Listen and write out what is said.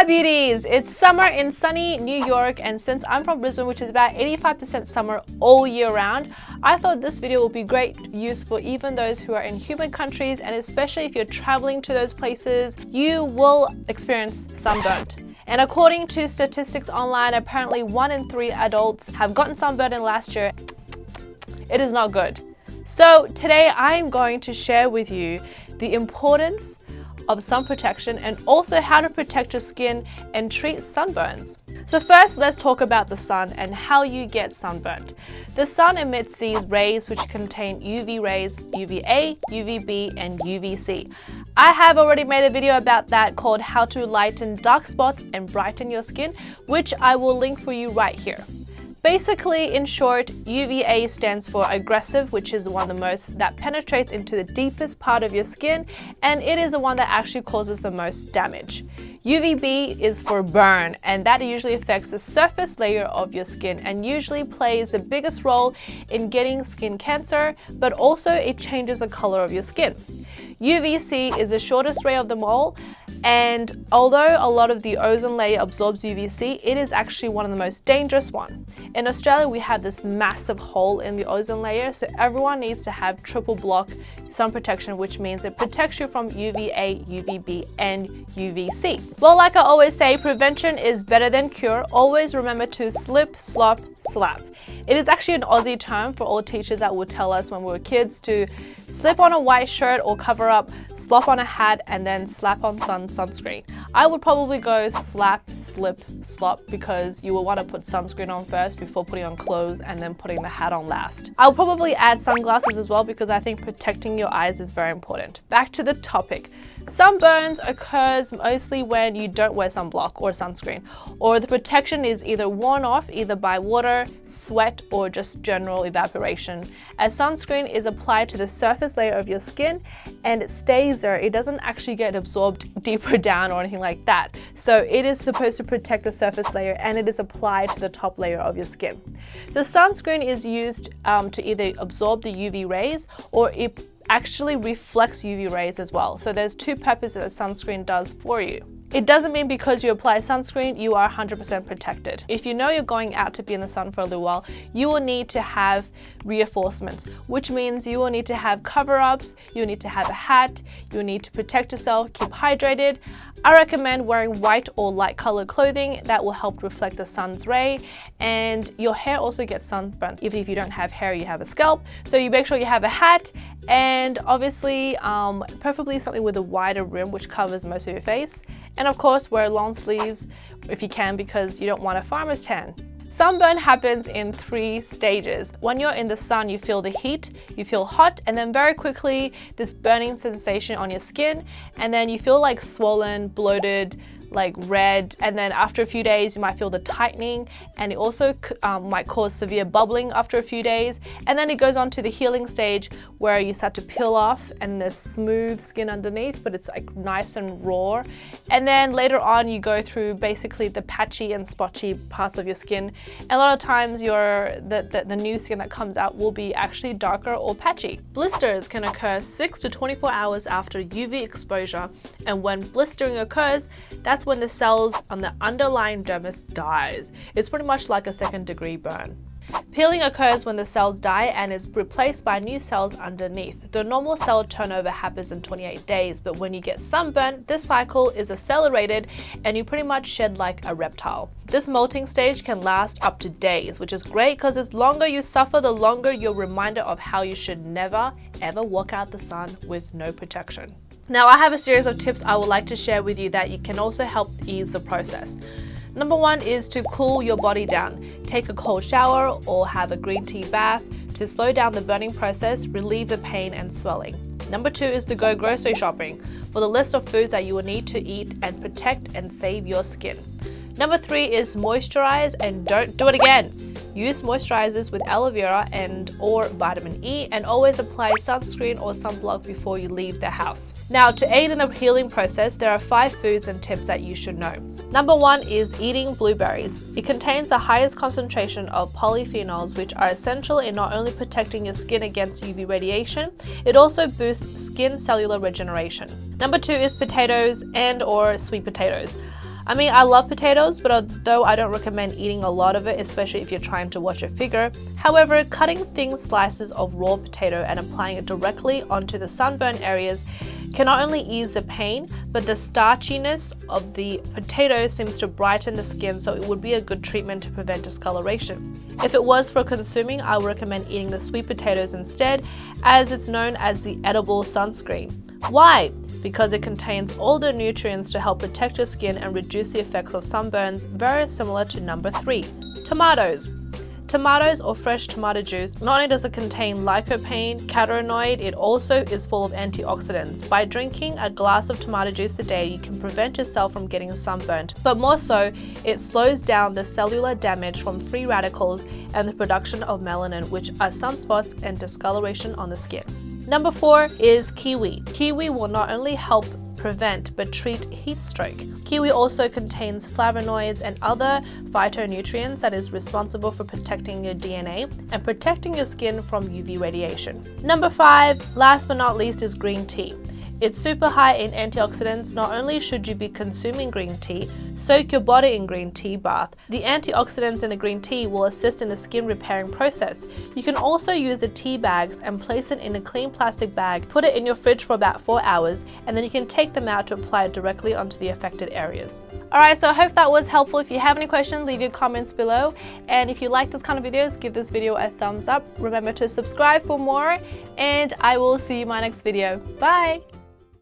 Hi beauties! It's summer in sunny New York, and since I'm from Brisbane, which is about 85% summer all year round, I thought this video will be great use for even those who are in humid countries, and especially if you're traveling to those places, you will experience sunburnt. And according to statistics online, apparently 1 in 3 adults have gotten sunburned in last year. It is not good. So today I'm going to share with you the importance of sun protection and also how to protect your skin and treat sunburns. So first, let's talk about the sun and how you get sunburnt. The sun emits these rays which contain UV rays, UVA, UVB, and UVC. I have already made a video about that called How to Lighten Dark Spots and Brighten Your Skin, which I will link for you right here. Basically, in short, UVA stands for aggressive, which is one of the most that penetrates into the deepest part of your skin, and it is the one that actually causes the most damage. UVB is for burn, and that usually affects the surface layer of your skin and usually plays the biggest role in getting skin cancer, but also it changes the color of your skin. UVC is the shortest ray of them all, and although a lot of the ozone layer absorbs UVC, it is actually one of the most dangerous ones. In Australia, we have this massive hole in the ozone layer, so everyone needs to have triple block sun protection, which means it protects you from UVA, UVB, and UVC. Well, like I always say, prevention is better than cure. Always remember to slip, slop, slap. It is actually an Aussie term for all teachers that would tell us when we were kids to slip on a white shirt or cover up, slop on a hat, and then slap on sunscreen. I would probably go slap, slip, slop because you will want to put sunscreen on first before putting on clothes and then putting the hat on last. I'll probably add sunglasses as well because I think protecting your eyes is very important. Back to the topic. Sunburns occurs mostly when you don't wear sunblock or sunscreen, or the protection is either worn off either by water, sweat, or just general evaporation. As sunscreen is applied to the surface layer of your skin and it stays there, it doesn't actually get absorbed deeper down or anything like that. So it is supposed to protect the surface layer and it is applied to the top layer of your skin. So sunscreen is used to either absorb the UV rays or it actually reflects UV rays as well. So there's two purposes that sunscreen does for you. It doesn't mean because you apply sunscreen, you are 100% protected. If you know you're going out to be in the sun for a little while, you will need to have reinforcements, which means you will need to have cover-ups, you need to have a hat, you need to protect yourself, keep hydrated. I recommend wearing white or light colored clothing that will help reflect the sun's ray, and your hair also gets sunburned. Even if you don't have hair, you have a scalp. So you make sure you have a hat and obviously preferably something with a wider rim which covers most of your face. And of course, wear long sleeves if you can because you don't want a farmer's tan. Sunburn happens in 3 stages. When you're in the sun, you feel the heat, you feel hot, and then very quickly this burning sensation on your skin, and then you feel like swollen, bloated, like red, and then after a few days you might feel the tightening, and it also might cause severe bubbling after a few days, and then it goes on to the healing stage where you start to peel off and there's smooth skin underneath, but it's like nice and raw, and then later on you go through basically the patchy and spotty parts of your skin, and a lot of times the new skin that comes out will be actually darker or patchy. Blisters can occur 6 to 24 hours after UV exposure, and when blistering occurs, that's when the cells on the underlying dermis dies. It's pretty much like a 2nd-degree burn. Peeling occurs when the cells die and is replaced by new cells underneath. The normal cell turnover happens in 28 days, but when you get sunburn, this cycle is accelerated and you pretty much shed like a reptile. This molting stage can last up to days, which is great because the longer you suffer, the longer you're reminded of how you should never ever walk out the sun with no protection. Now, I have a series of tips I would like to share with you that you can also help ease the process. Number 1 is to cool your body down. Take a cold shower or have a green tea bath to slow down the burning process, relieve the pain and swelling. Number 2 is to go grocery shopping for the list of foods that you will need to eat and protect and save your skin. Number 3 is moisturize and don't do it again. Use moisturizers with aloe vera and or vitamin E, and always apply sunscreen or sunblock before you leave the house. Now, to aid in the healing process, there are 5 foods and tips that you should know. Number 1 is eating blueberries. It contains the highest concentration of polyphenols, which are essential in not only protecting your skin against UV radiation, it also boosts skin cellular regeneration. Number 2 is potatoes and or sweet potatoes. I mean, I love potatoes, but although I don't recommend eating a lot of it, especially if you're trying to watch a figure. However, cutting thin slices of raw potato and applying it directly onto the sunburn areas can not only ease the pain, but the starchiness of the potato seems to brighten the skin, so it would be a good treatment to prevent discoloration. If it was for consuming, I would recommend eating the sweet potatoes instead, as it's known as the edible sunscreen. Why? Because it contains all the nutrients to help protect your skin and reduce the effects of sunburns, very similar to number 3, tomatoes. Tomatoes or fresh tomato juice, not only does it contain lycopene, carotenoid, it also is full of antioxidants. By drinking a glass of tomato juice a day, you can prevent yourself from getting sunburnt. But more so, it slows down the cellular damage from free radicals and the production of melanin, which are sunspots and discoloration on the skin. Number 4 is kiwi. Kiwi will not only help prevent but treat heat stroke. Kiwi also contains flavonoids and other phytonutrients that is responsible for protecting your DNA and protecting your skin from UV radiation. Number 5, last but not least, is green tea. It's super high in antioxidants. Not only should you be consuming green tea, soak your body in green tea bath. The antioxidants in the green tea will assist in the skin repairing process. You can also use the tea bags and place it in a clean plastic bag, put it in your fridge for about 4 hours, and then you can take them out to apply it directly onto the affected areas. Alright, so I hope that was helpful. If you have any questions, leave your comments below. And if you like this kind of videos, give this video a thumbs up. Remember to subscribe for more, and I will see you in my next video. Bye!